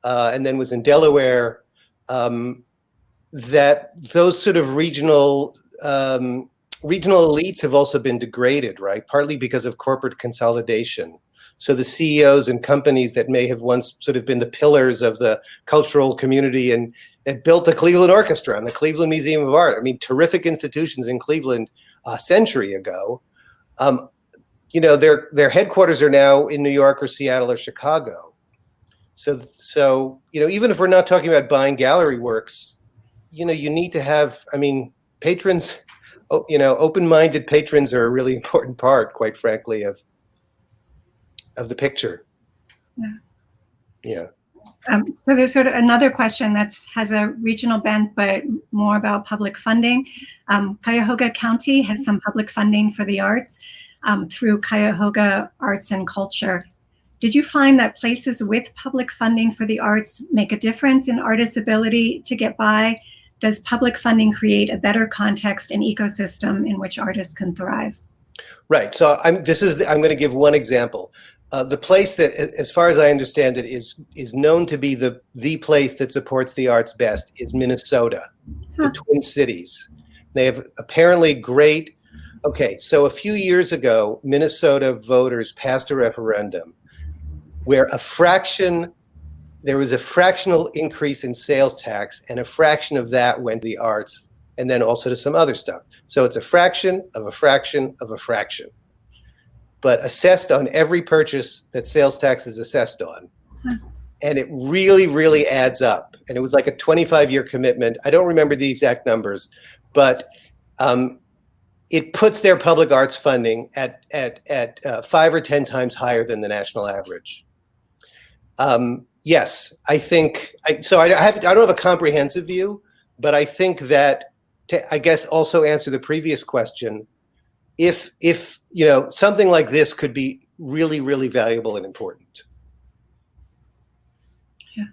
and then was in Delaware, that those sort of regional elites have also been degraded, right? Partly because of corporate consolidation. So the CEOs and companies that may have once sort of been the pillars of the cultural community and that built the Cleveland Orchestra and the Cleveland Museum of Art, terrific institutions in Cleveland a century ago, their headquarters are now in New York or Seattle or Chicago. So even if we're not talking about buying gallery works, you need to have, patrons, open-minded patrons are a really important part, quite frankly, of the picture. Yeah. So there's sort of another question that has a regional bent, but more about public funding. Cuyahoga County has some public funding for the arts through Cuyahoga Arts and Culture. Did you find that places with public funding for the arts make a difference in artists' ability to get by? Does public funding create a better context and ecosystem in which artists can thrive? Right. So I'm going to give one example. The place that, as far as I understand it, is known to be the place that supports the arts best is Minnesota, the Twin Cities. They have apparently great. Okay, so a few years ago, Minnesota voters passed a referendum where there was a fractional increase in sales tax, and a fraction of that went to the arts, and then also to some other stuff. So it's a fraction of a fraction of a fraction, but assessed on every purchase that sales tax is assessed on. And it really, really adds up. And it was like a 25-year commitment. I don't remember the exact numbers, but it puts their public arts funding at 5 or 10 times higher than the national average. Yes, I think, I don't have a comprehensive view, but I think that, I guess also answer the previous question, if something like this could be really, really valuable and important. Yeah.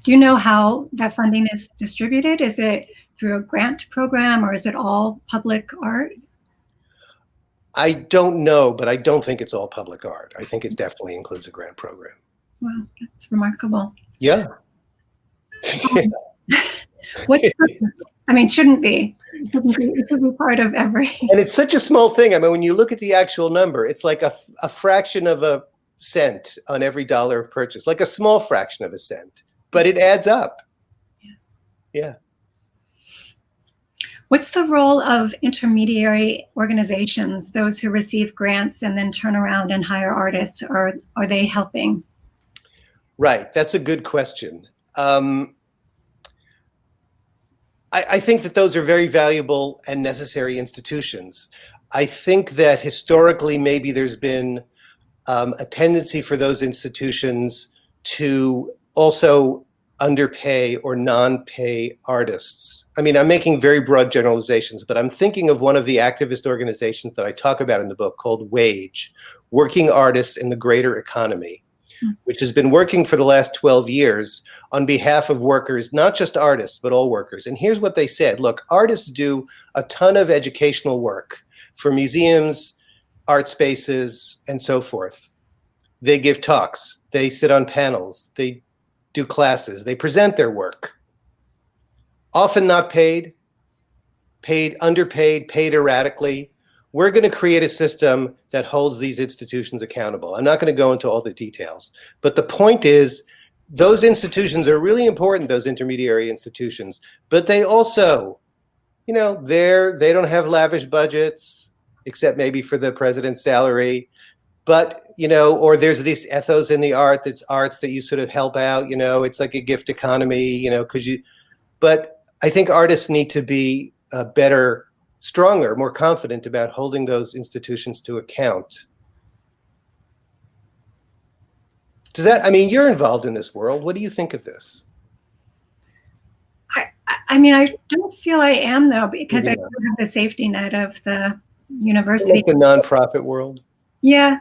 Do you know how that funding is distributed? Is it through a grant program, or is it all public art? I don't know, but I don't think it's all public art. I think it definitely includes a grant program. Wow, that's remarkable. Yeah. What's I mean, shouldn't be. It should be part of every. And it's such a small thing. I mean, when you look at the actual number, it's like a fraction of a cent on every dollar of purchase, like a small fraction of a cent, but it adds up. Yeah. What's the role of intermediary organizations, those who receive grants and then turn around and hire artists, or are they helping? Right, that's a good question. I think that those are very valuable and necessary institutions. I think that historically, maybe there's been a tendency for those institutions to also underpay or non-pay artists. I mean, I'm making very broad generalizations, but I'm thinking of one of the activist organizations that I talk about in the book called WAGE, Working Artists in the Greater Economy, which has been working for the last 12 years on behalf of workers, not just artists, but all workers. And here's what they said. Look, artists do a ton of educational work for museums, art spaces, and so forth. They give talks, they sit on panels, they do classes, they present their work. Often not paid, underpaid, paid erratically. We're going to create a system that holds these institutions accountable. I'm not going to go into all the details, but the point is those institutions are really important, those intermediary institutions, but they also, they don't have lavish budgets, except maybe for the president's salary, but, or there's this ethos in the that's arts that you sort of help out, it's like a gift economy, but I think artists need to be better, stronger, more confident about holding those institutions to account. You're involved in this world. What do you think of this? I mean, I don't feel I am, though, because I don't have the safety net of the university. Like the nonprofit world? Yeah.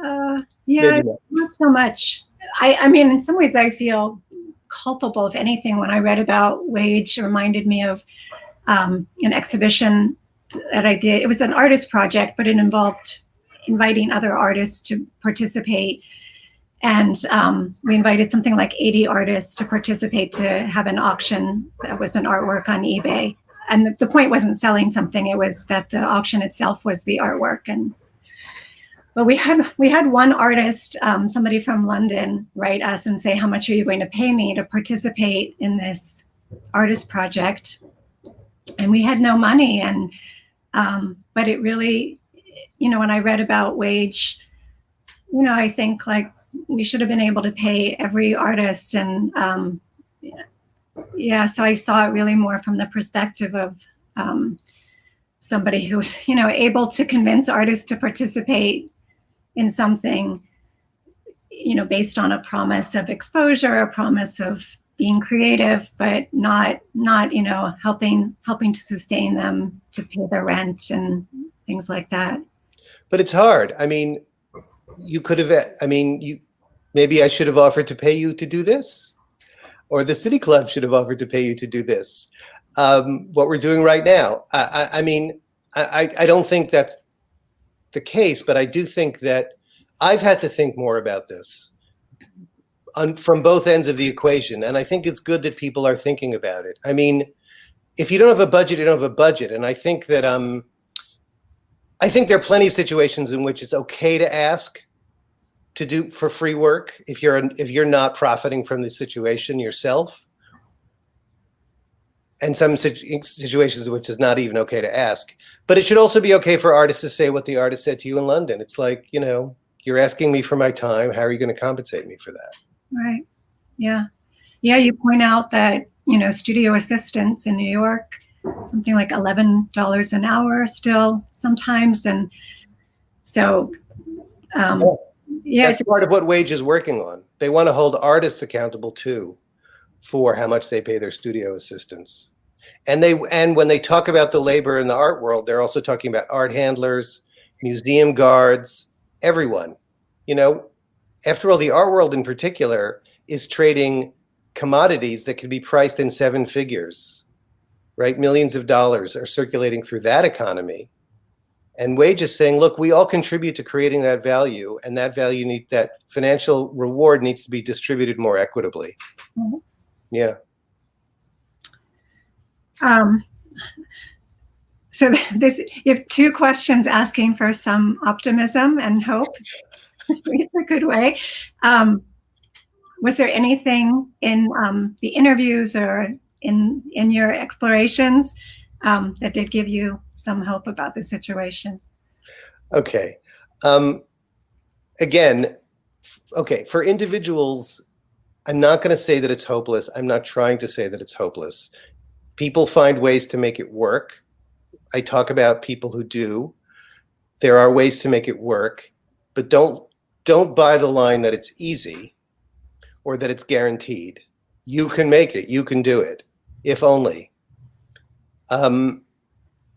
Not so much. I mean, in some ways, I feel culpable, if anything. When I read about WAGE, it reminded me of an exhibition that I did. It was an artist project, but it involved inviting other artists to participate. And we invited something like 80 artists to participate, to have an auction that was an artwork on eBay. And the point wasn't selling something, it was that the auction itself was the artwork. But we had one artist, somebody from London, write us and say, how much are you going to pay me to participate in this artist project? And we had no money. And but it really, when I read about WAGE, I think like we should have been able to pay every artist. And so I saw it really more from the perspective of somebody who was, able to convince artists to participate in something, based on a promise of exposure, a promise of being creative, but not helping to sustain them, to pay their rent and things like that. But it's hard. I mean, you could have, maybe I should have offered to pay you to do this, or the City Club should have offered to pay you to do this. What we're doing right now. I don't think that's the case, but I do think that I've had to think more about this from both ends of the equation. And I think it's good that people are thinking about it. I mean, if you don't have a budget, you don't have a budget. And I think that I think there are plenty of situations in which it's okay to ask to do for free work if you're not profiting from the situation yourself. And some situations in which it's not even okay to ask. But it should also be okay for artists to say what the artist said to you in London. It's like, you know, you're asking me for my time. How are you going to compensate me for that? Right. Yeah. Yeah. You point out that, you know, studio assistants in New York, something like $11 an hour still sometimes. And so, yeah. That's part of what Wage is working on. They want to hold artists accountable too for how much they pay their studio assistants. And when they talk about the labor in the art world, they're also talking about art handlers, museum guards, everyone. You know, after all, the art world in particular is trading commodities that can be priced in 7 figures, right? Millions of dollars are circulating through that economy. And Wage is saying, look, we all contribute to creating that value, and that value that financial reward needs to be distributed more equitably. Mm-hmm. Yeah. So you have 2 questions asking for some optimism and hope. It's a good way. Was there anything in the interviews or in your explorations that did give you some hope about the situation? Okay. Again, okay, for individuals, I'm not going to say that it's hopeless. I'm not trying to say that it's hopeless. People find ways to make it work. I talk about people who do. There are ways to make it work, but don't buy the line that it's easy or that it's guaranteed. You can make it. You can do it, if only. And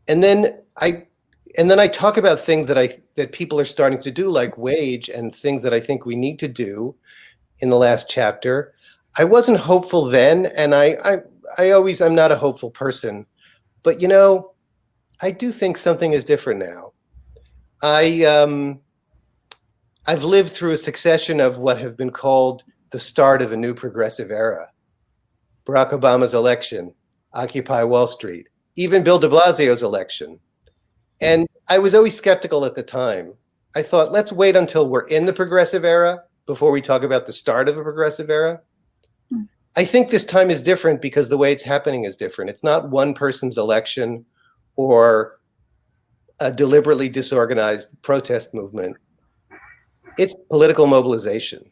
then I talk about things that people are starting to do, like Wage, and things that I think we need to do in the last chapter. I wasn't hopeful then, and I'm not a hopeful person, but you know, I do think something is different now. I've lived through a succession of what have been called the start of a new progressive era. Barack Obama's election, Occupy Wall Street, even Bill de Blasio's election. And I was always skeptical at the time. I thought, let's wait until we're in the progressive era before we talk about the start of a progressive era. I think this time is different because the way it's happening is different. It's not one person's election or a deliberately disorganized protest movement. It's political mobilization.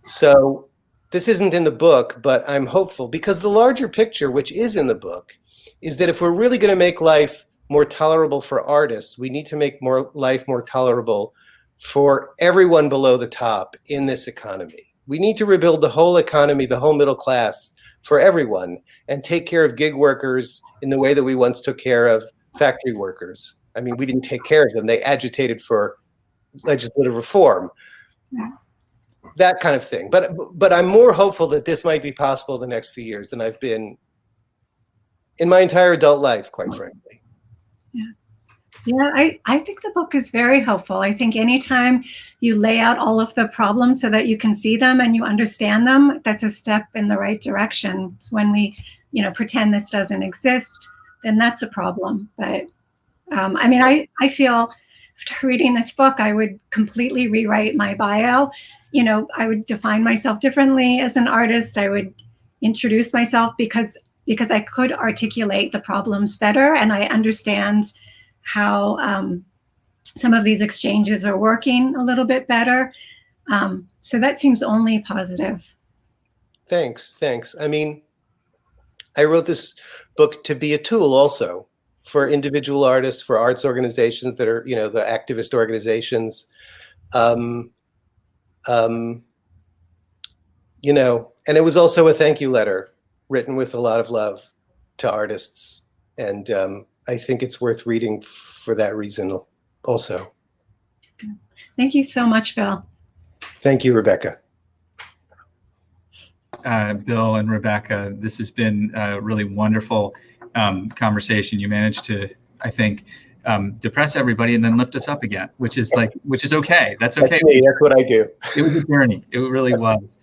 So this isn't in the book, but I'm hopeful because the larger picture, which is in the book, is that if we're really going to make life more tolerable for artists, we need to make life more tolerable for everyone below the top in this economy. We need to rebuild the whole economy, the whole middle class for everyone, and take care of gig workers in the way that we once took care of factory workers. I mean, we didn't take care of them. They agitated for legislative reform, that kind of thing. But I'm more hopeful that this might be possible the next few years than I've been in my entire adult life, quite frankly. Yeah, I think the book is very helpful. I think anytime you lay out all of the problems so that you can see them and you understand them, that's a step in the right direction. So when we, pretend this doesn't exist, then that's a problem. But I mean, I feel after reading this book, I would completely rewrite my bio. I would define myself differently as an artist. I would introduce myself because I could articulate the problems better, and I understand how some of these exchanges are working a little bit better. So that seems only positive. Thanks. I mean, I wrote this book to be a tool also for individual artists, for arts organizations that are, the activist organizations, and it was also a thank you letter written with a lot of love to artists. And I think it's worth reading for that reason also. Thank you so much, Bill. Thank you, Rebecca. Bill and Rebecca, this has been a really wonderful conversation. You managed to, I think, depress everybody and then lift us up again, which is okay. That's okay. That's me. That's what I do. It was a journey. It really was.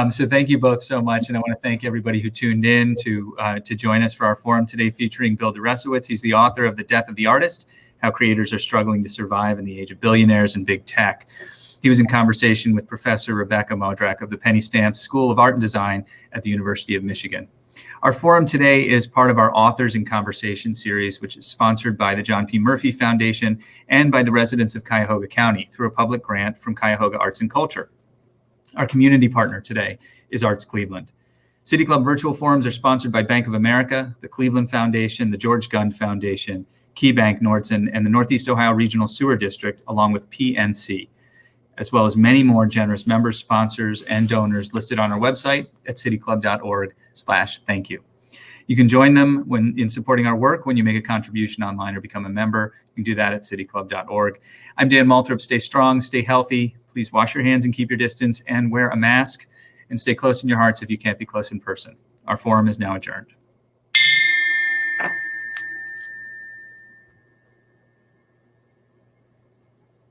So thank you both so much. And I want to thank everybody who tuned in to join us for our forum today featuring Bill Deresiewicz. He's the author of The Death of the Artist, How Creators Are Struggling to Survive in the Age of Billionaires and Big Tech. He was in conversation with Professor Rebecca Modrak of the Penny Stamps School of Art and Design at the University of Michigan. Our forum today is part of our Authors in Conversation series, which is sponsored by the John P. Murphy Foundation and by the residents of Cuyahoga County through a public grant from Cuyahoga Arts and Culture. Our community partner today is Arts Cleveland. City Club virtual forums are sponsored by Bank of America, the Cleveland Foundation, the George Gund Foundation, KeyBank Nordson, and the Northeast Ohio Regional Sewer District, along with PNC, as well as many more generous members, sponsors, and donors listed on our website at cityclub.org/thank you. You can join them in supporting our work when you make a contribution online or become a member. You can do that at cityclub.org. I'm Dan Malthrop. Stay strong, stay healthy. Please wash your hands and keep your distance and wear a mask, and stay close in your hearts if you can't be close in person. Our forum is now adjourned.